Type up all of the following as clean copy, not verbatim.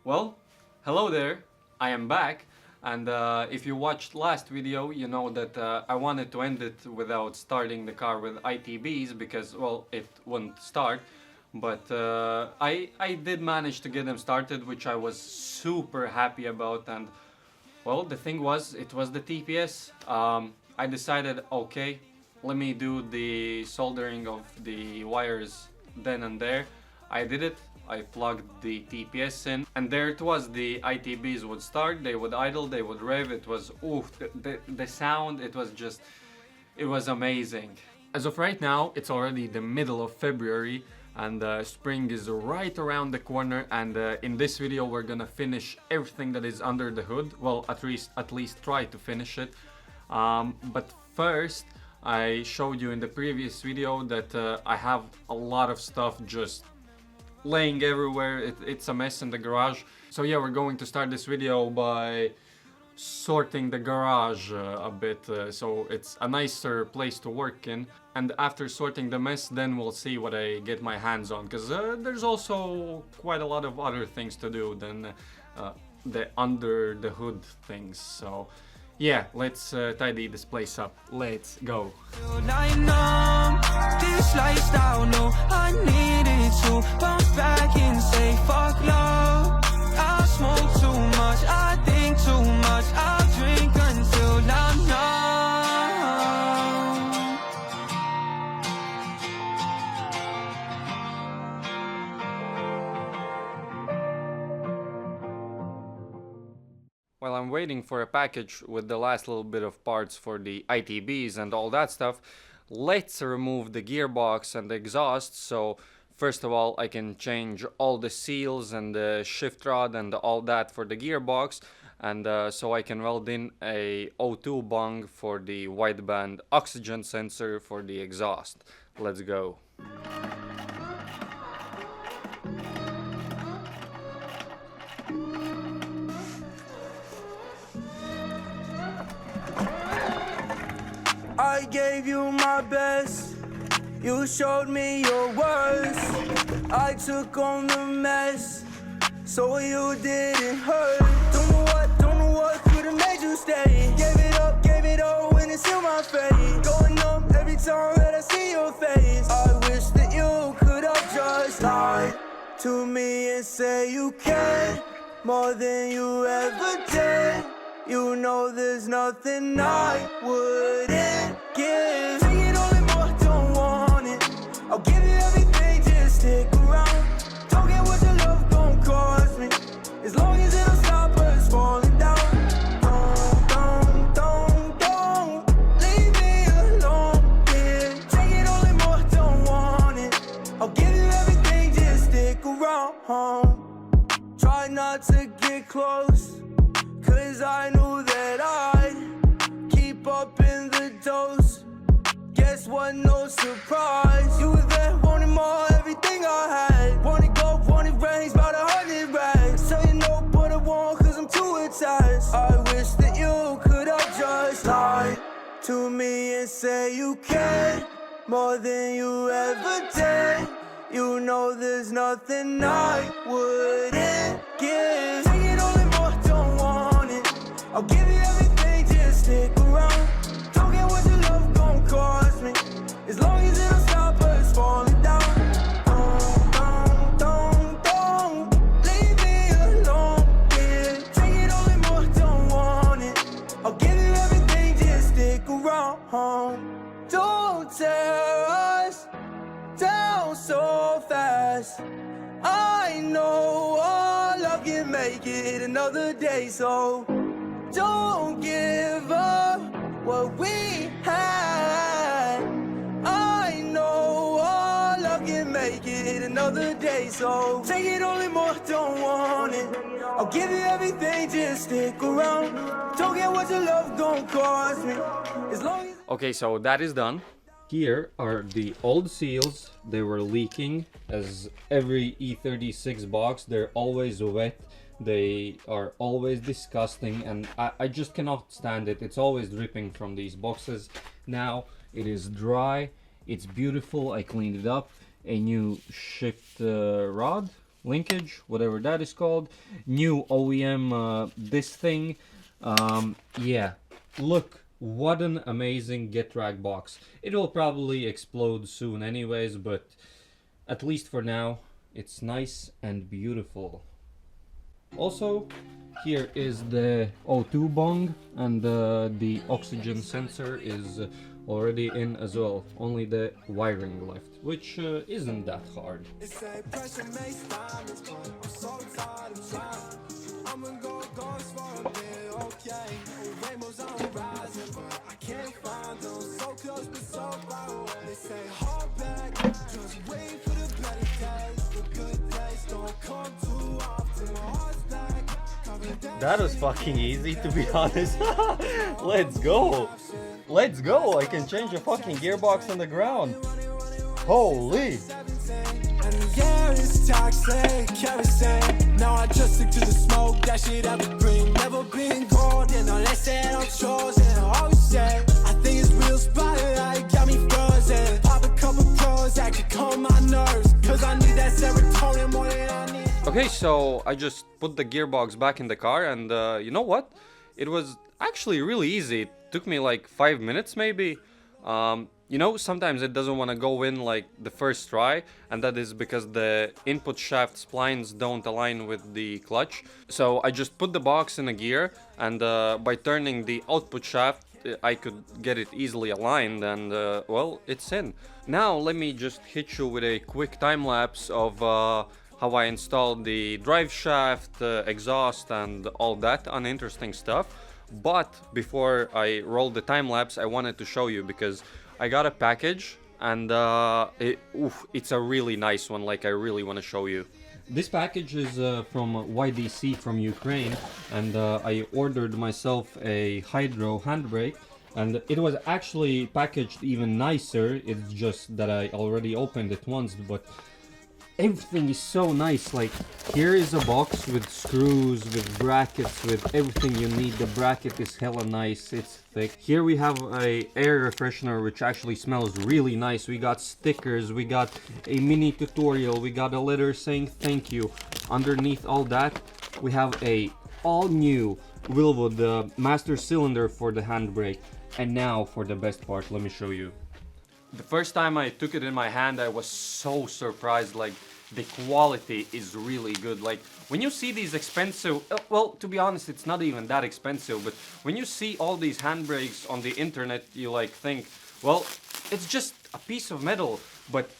Well, hello there, I am back, and if you watched last video, you know that I wanted to end it without starting the car with ITBs because, well, it wouldn't start, but I did manage to get them started, which I was super happy about. And well, the thing was, it was the TPS. I decided, okay, let me do the soldering of the wires then and there. I did it. I plugged the TPS in, and there it was. The ITBs would start, they would idle, they would rev. It was, oof, the sound, it was amazing. As of right now, it's already the middle of February, and spring is right around the corner, and in this video we're gonna finish everything that is under the hood. Well, at least try to finish it. But first, I showed you in the previous video that I have a lot of stuff just laying everywhere. It's a mess in the garage. So yeah, we're going to start this video by sorting the garage a bit, so it's a nicer place to work in. And after sorting the mess, then we'll see what I get my hands on, because there's also quite a lot of other things to do than the under the hood things. So yeah, let's tidy this place up. Let's go. This lifestyle, no, I needed to bounce back and say fuck love. I smoke too much, I think too much, I'll drink until I'm numb. While I'm waiting for a package with the last little bit of parts for the ITBs and all that stuff, let's remove the gearbox and the exhaust. So first of all, I can change all the seals and the shift rod and all that for the gearbox, and so I can weld in a O2 bung for the wideband oxygen sensor for the exhaust. Let's go. I gave you my best, you showed me your worst. I took on the mess, so you didn't hurt. Don't know what could've made you stay. Gave it all when it's in my face. Going numb every time that I see your face. I wish that you could have just lied to me and say you cared more than you ever did. You know there's nothing I wouldn't give. Take it all and more, don't want it. I'll give you everything, just stick around. Don't get what your love gon' cost me, as long as it don't stop us falling down. Don't leave me alone, yeah. Take it all and more, don't want it. I'll give you everything, just stick around. Try not to get close, cause I knew that I'd keep up in the dose. Guess what, no surprise. You were there, wanted more, everything I had. Wanted gold, wanted rings, about 100 rags. Tell you no, but I won't, cause I'm too attached. I wish that you could have just lied to me and say you cared more than you ever did. You know there's nothing I wouldn't give. Take it all and more, don't want it. I'll give you everything, just stick around. Don't get what your love gon' cost me, as long as it don't stop us falling down. Don't leave me alone, yeah. Take it all and more, don't want it. I'll give you everything, just stick around. Don't tear us down so fast. I know all love can make it another day, so don't give up what we had. I know all love can make it another day, so take it all and more, don't want it. I'll give you everything, just stick around. Don't get what your love gon' cost me, as long as... Okay, so that is done. Here are the old seals. They were leaking, as every E36 box. They're always wet. They are always disgusting, and I just cannot stand it. It's always dripping from these boxes. Now it is dry, it's beautiful. I cleaned it up. A new shift rod linkage, whatever that is called. New OEM this thing. Yeah, look, what an amazing Getrag box. It will probably explode soon anyways, but at least for now, it's nice and beautiful. Also, here is the O2 bong, and the oxygen sensor is already in as well. Only the wiring left, which isn't that hard. That was fucking easy, to be honest. Let's go. Let's go. I can change a fucking gearbox on the ground. Holy. And the air is toxic, kerosene. Now I just stick to the smoke, that shit evergreen. Never been cold, and unless they don't chosen. Oh shit, I think it's real spotlight, got me frozen. Pop a couple pros that could calm my nerves, cause I need that serotonin more than I need. Okay, so I just put the gearbox back in the car, and you know what? It was actually really easy. It took me like 5 minutes maybe. You know, sometimes it doesn't want to go in like the first try, and that is because the input shaft splines don't align with the clutch. So I just put the box in a gear, and by turning the output shaft, I could get it easily aligned, and well, it's in. Now let me just hit you with a quick time lapse of how I installed the drive shaft, exhaust, and all that uninteresting stuff. But before I roll the time lapse, I wanted to show you because I got a package, and it's a really nice one. Like, I really want to show you. This package is from YDC from Ukraine, and I ordered myself a Hydro handbrake, and it was actually packaged even nicer. It's just that I already opened it once, but everything is so nice. Like, here is a box with screws, with brackets, with everything you need. The bracket is hella nice, it's thick. Here we have a air refreshener which actually smells really nice. We got stickers, we got a mini tutorial, we got a letter saying thank you. Underneath all that, we have a all new Wilwood master cylinder for the handbrake. And now for the best part, let me show you. The first time I took it in my hand, I was so surprised. Like, the quality is really good. Like, when you see these expensive, well, to be honest, it's not even that expensive, but when you see all these handbrakes on the internet, you like think, well, it's just a piece of metal, but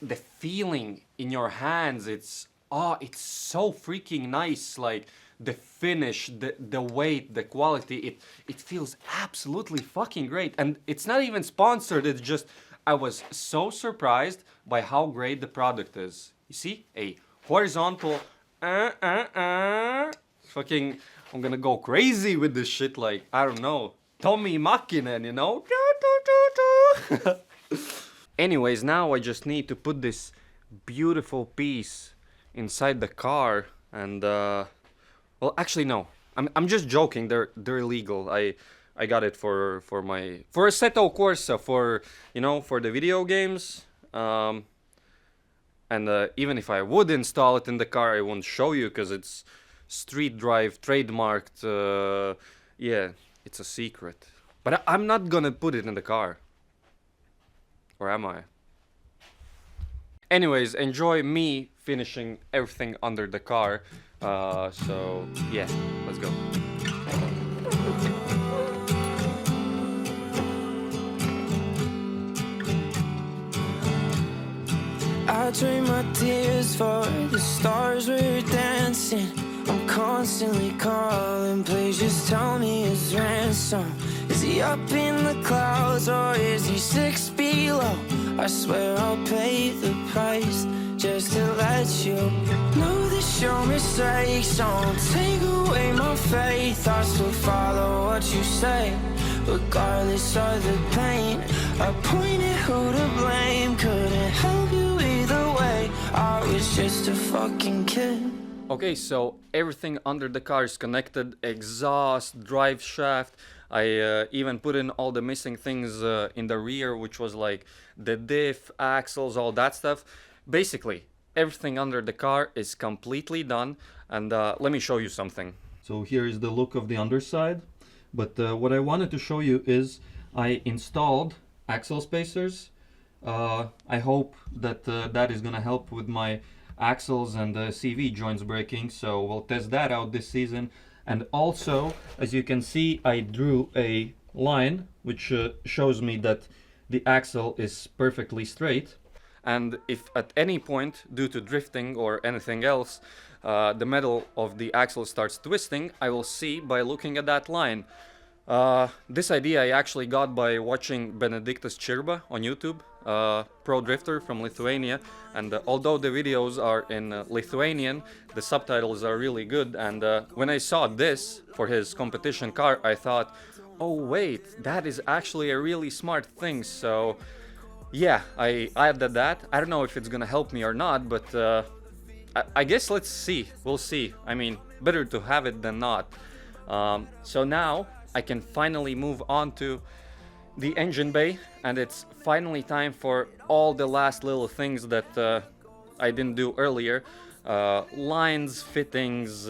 the feeling in your hands, it's so freaking nice. Like, the finish, the weight, the quality, it feels absolutely fucking great. And it's not even sponsored, it's just, I was so surprised by how great the product is. You see, a horizontal, fucking, I'm gonna go crazy with this shit, like, I don't know, Tommy Makinen, you know? Anyways, now I just need to put this beautiful piece inside the car, and well, actually no, I'm just joking. They're illegal. I got it for Assetto Corsa, for, you know, for the video games. And even if I would install it in the car, I won't show you because it's STREETDRIVE trademarked. Yeah, it's a secret. But I'm not gonna put it in the car. Or am I? Anyways, enjoy me finishing everything under the car. So yeah, let's go. I trade my tears for the stars we're dancing. I'm constantly calling, please just tell me his ransom. Is he up in the clouds or is he 6 below? I swear I'll pay the price just to let you know that your mistakes don't take away my faith. I still follow what you say, regardless of the pain. I pointed who to blame, couldn't help you either way. I was just a fucking kid. Okay, so everything under the car is connected, exhaust, drive shaft. I even put in all the missing things in the rear, which was like the diff, axles, all that stuff. Basically, everything under the car is completely done, and let me show you something. So here is the look of the underside, but what I wanted to show you is I installed axle spacers. I hope that that is gonna help with my axles and CV joints braking, so we'll test that out this season. And also, as you can see, I drew a line which shows me that the axle is perfectly straight. And if at any point, due to drifting or anything else, the metal of the axle starts twisting, I will see by looking at that line. This idea I actually got by watching Benediktas Čirba on YouTube, pro drifter from Lithuania, and although the videos are in Lithuanian, the subtitles are really good, and when I saw this for his competition car, I thought, oh wait, that is actually a really smart thing, so yeah, I added that. I don't know if it's gonna help me or not, but I guess let's see, we'll see. I mean, better to have it than not. So now I can finally move on to the engine bay, and it's finally time for all the last little things that I didn't do earlier. Lines, fittings,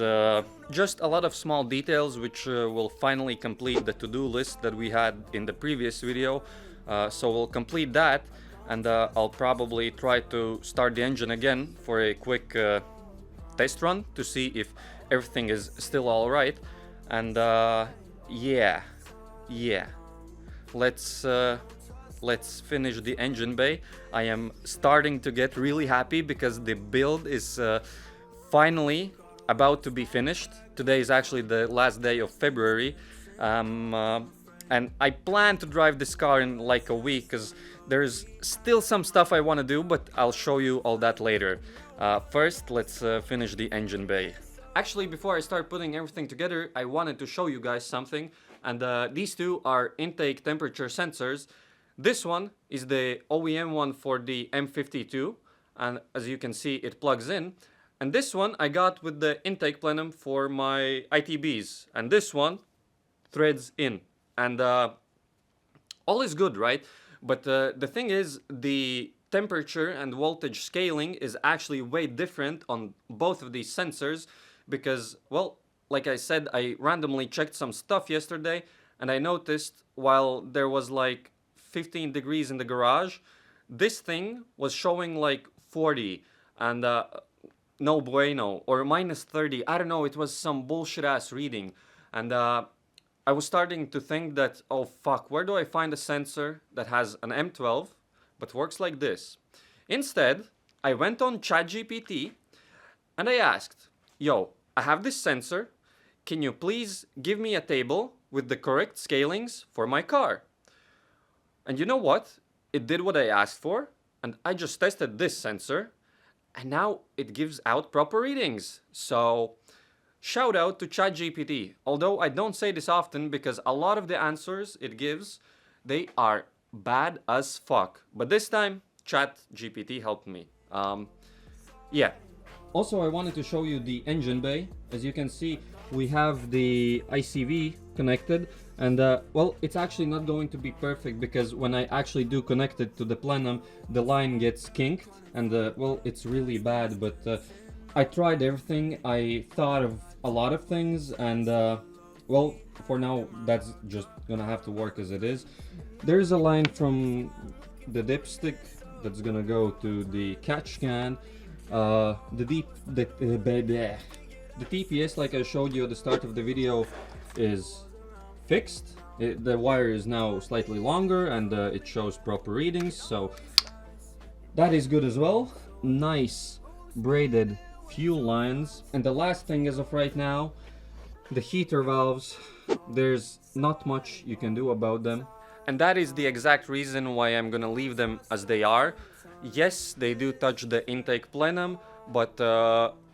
just a lot of small details which will finally complete the to-do list that we had in the previous video. So we'll complete that, and I'll probably try to start the engine again for a quick test run to see if everything is still alright. And yeah, let's finish the engine bay. I am starting to get really happy because the build is finally about to be finished. Today is actually the last day of February, and I plan to drive this car in like a week because there's still some stuff I want to do, but I'll show you all that later. First, let's finish the engine bay. Actually, before I start putting everything together, I wanted to show you guys something, and these two are intake temperature sensors. This one is the OEM one for the M52, and as you can see, it plugs in. And this one I got with the intake plenum for my ITBs, and this one threads in. And all is good, right? But the thing is, the temperature and voltage scaling is actually way different on both of these sensors because, well, like I said, I randomly checked some stuff yesterday and I noticed while there was like 15 degrees in the garage, this thing was showing like 40 and no bueno, or minus 30. I don't know, it was some bullshit ass reading. And I was starting to think that, oh fuck, where do I find a sensor that has an M12 but works like this? Instead, I went on ChatGPT and I asked, yo, I have this sensor, can you please give me a table with the correct scalings for my car? And you know what? It did what I asked for, and I just tested this sensor, and now it gives out proper readings. So shout out to ChatGPT, although I don't say this often because a lot of the answers it gives, they are bad as fuck. But this time, ChatGPT helped me. Yeah. Also, I wanted to show you the engine bay. As you can see, we have the ICV connected, and well, it's actually not going to be perfect because when I actually do connect it to the plenum, the line gets kinked, and well, it's really bad, but I tried everything. I thought of a lot of things, and well, for now, that's just gonna have to work as it is. There's a line from the dipstick that's gonna go to the catch can. The TPS, like I showed you at the start of the video, is fixed. The wire is now slightly longer and it shows proper readings, so that is good as well. Nice braided fuel lines. And the last thing as of right now, the heater valves. There's not much you can do about them. And that is the exact reason why I'm gonna leave them as they are. Yes, they do touch the intake plenum, but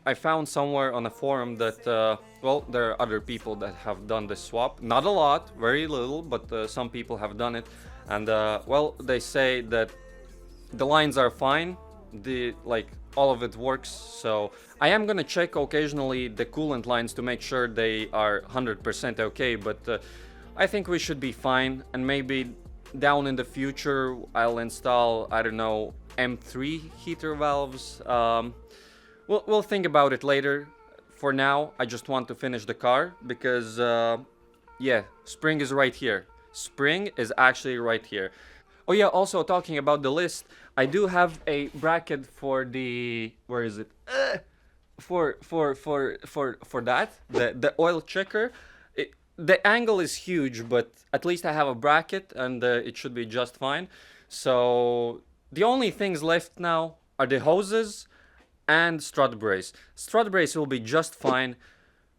I found somewhere on a forum that, well, there are other people that have done this swap. Not a lot, very little, but some people have done it. And, well, they say that the lines are fine, all of it works. So I am gonna check occasionally the coolant lines to make sure they are 100% okay, but I think we should be fine, and maybe down in the future I'll install, I don't know, M3 heater valves. We'll think about it later. For now, I just want to finish the car because, yeah, spring is right here. Spring is actually right here. Oh yeah, also talking about the list, I do have a bracket for the, where is it? For that, the oil checker. The angle is huge, but at least I have a bracket and it should be just fine. So the only things left now are the hoses and strut brace. Strut brace will be just fine.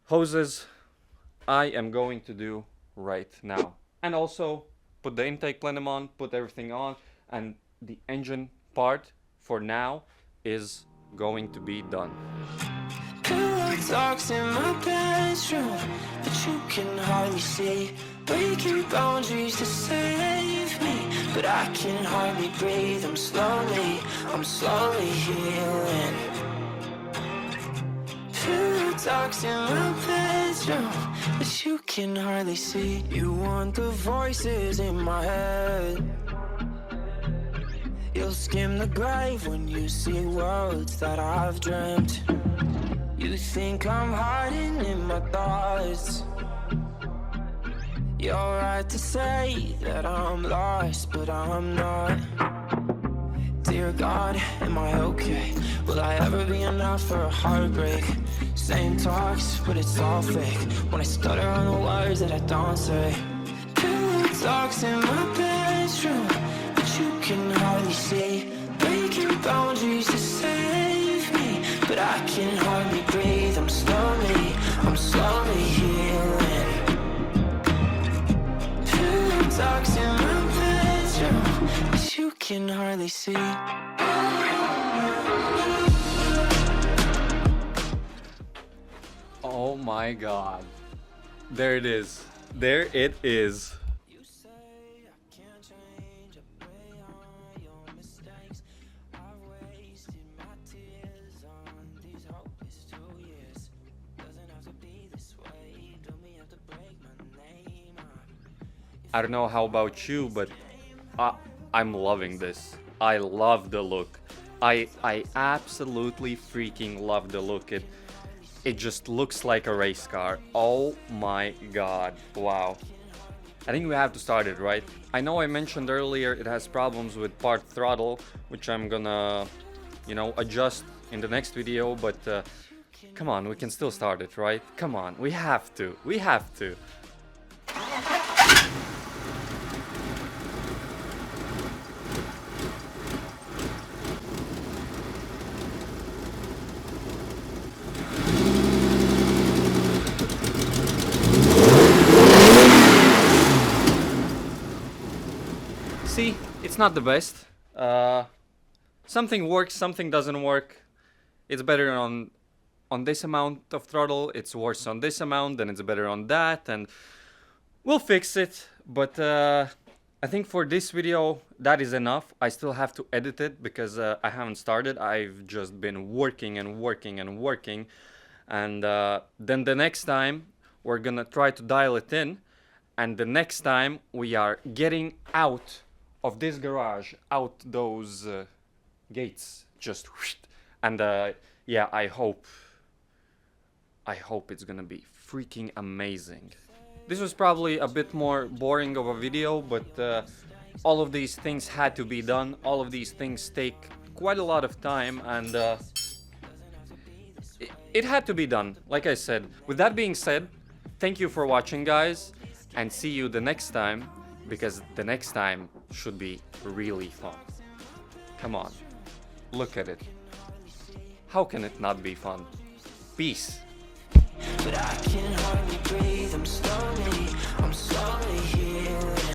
Hoses, I am going to do right now. And also put the intake plenum on, put everything on, and the engine part for now is going to be done. Pillow talks in my bedroom, but you can hardly see. Breaking boundaries to save me, but I can hardly breathe. I'm slowly healing. Pillow talks in my bedroom, but you can hardly see. You want the voices in my head. You'll skim the grave when you see words that I've dreamt. You think I'm hiding in my thoughts. You're right to say that I'm lost, but I'm not. Dear God, am I okay? Will I ever be enough for a heartbreak? Same talks, but it's all fake. When I stutter on the words that I don't say. Pillow talks in my bedroom, but you can hardly see. Breaking boundaries to save me, but I can hardly breathe. I'm slowly healing. Pillow talks in my bedroom, but you can hardly see. Oh my God. There it is. There it is. You say I can't change, I pray on your mistakes. I've wasted my tears on these hopeless 2 years. Doesn't have to be this way, don't me have to break my name. I don't know how about you, but I'm loving this. I love the look. I absolutely freaking love the look. It just looks like a race car. Oh my God. Wow. I think we have to start it, right? I know I mentioned earlier it has problems with part throttle, which I'm gonna, you know, adjust in the next video, but come on, we can still start it, right? Come on, we have to. We have to. See, it's not the best. Something works, something doesn't work. It's better on this amount of throttle, it's worse on this amount, then it's better on that, and we'll fix it. But I think for this video, that is enough. I still have to edit it because I haven't started. I've just been working and working and working. And then the next time, we're gonna try to dial it in. And the next time, we are getting out of this garage, out those gates, just whoosh. And yeah, I hope it's gonna be freaking amazing. This was probably a bit more boring of a video, but all of these things had to be done. All of these things take quite a lot of time, and it had to be done, like I said. With that being said, thank you for watching, guys, and see you the next time, because the next time should be really fun. Come on, look at it. How can it not be fun? Peace. But I can hardly breathe, I'm slowly here.